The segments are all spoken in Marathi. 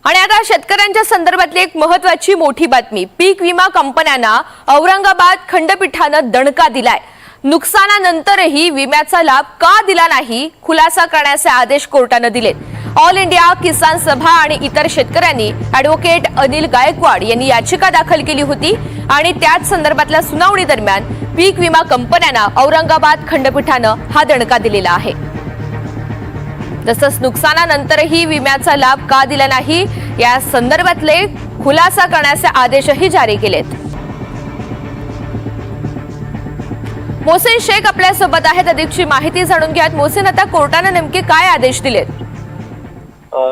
आणि आता शेतकऱ्यांच्या संदर्भातली एक महत्त्वाची मोठी बातमी। पीक विमा कंपन्यांना औरंगाबाद खंडपीठानं दणका दिलाय। नुकसानानंतरही विम्याचा लाभ का दिला नाही, खुलासा करण्याचे आदेश कोर्टाने दिलेत। ऑल इंडिया किसान सभा आणि इतर शेतकऱ्यांनी ॲडव्होकेट अनिल गायकवाड यांनी याचिका दाखल केली होती आणि त्याच संदर्भातल्या सुनावणी दरम्यान पीक विमा कंपन्यांना औरंगाबाद खंडपीठानं हा दणका दिलेला आहे। तसंच नुकसानानंतरही विम्याचा लाभ का दिला नाही या संदर्भातले खुलासा करण्याचे आदेशही जारी केलेत। मोहसिन शेख आपल्या सोबत आहेत, अधिकची माहिती जाणून घ्यात। मोहसिन, आता कोर्टाने नेमके काय आदेश दिलेत?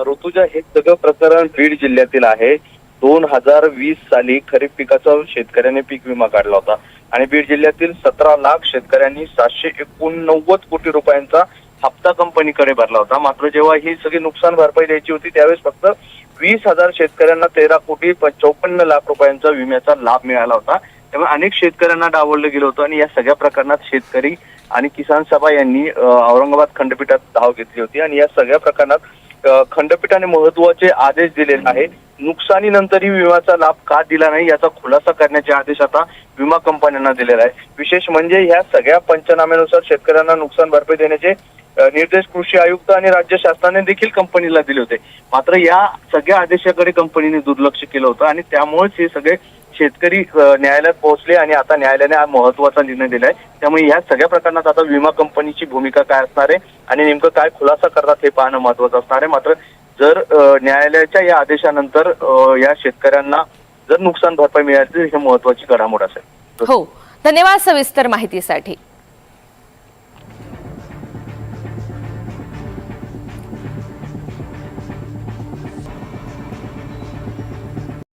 ऋतुजा, हे सगळं प्रकरण बीड जिल्ह्यातील आहे। 2020 साली खरीप पिकाचा शेतकऱ्यांनी पीक विमा काढला होता आणि बीड जिल्ह्यातील 17 लाख शेतकऱ्यांनी 789 कोटी रुपयांचा हप्ता कंपनीकडे भरला होता। मात्र जेव्हा ही सगळी नुकसान भरपाई द्यायची होती त्यावेळेस फक्त 20,000 शेतकऱ्यांना 13 कोटी 54 लाख रुपयांचा विम्याचा लाभ मिळाला होता। त्यामुळे अनेक शेतकऱ्यांना डावललं गेलं होतं आणि या सगळ्या प्रकरणात शेतकरी आणि किसान सभा यांनी औरंगाबाद खंडपीठात धाव घेतली होती आणि या सगळ्या प्रकरणात खंडपीठाने महत्त्वाचे आदेश दिलेले आहे। नुकसानीनंतरही विम्याचा लाभ का दिला नाही याचा खुलासा करण्याचे आदेश आता विमा कंपन्यांना दिलेला आहे। विशेष म्हणजे ह्या सगळ्या पंचनाम्यानुसार शेतकऱ्यांना नुकसान भरपाई देण्याचे निर्देश कृषी आयुक्त आणि राज्य शासनाने देखील कंपनीला दिले होते। मात्र या सगळ्या आदेशाकडे कंपनीने दुर्लक्ष केलं होतं आणि त्यामुळेच हे सगळे शेतकरी न्यायालयात पोहोचले आणि आता न्यायालयाने हा महत्त्वाचा निर्णय दिलाय। त्यामुळे या सगळ्या प्रकरणात आता विमा कंपनीची भूमिका काय असणार आहे आणि नेमकं काय खुलासा करतात हे पाहणं महत्त्वाचं असणार आहे। मात्र जर न्यायालयाच्या या आदेशानंतर या शेतकऱ्यांना जर नुकसान भरपाई मिळाली तर ही महत्त्वाची घडामोड असेल। हो, धन्यवाद सविस्तर माहितीसाठी।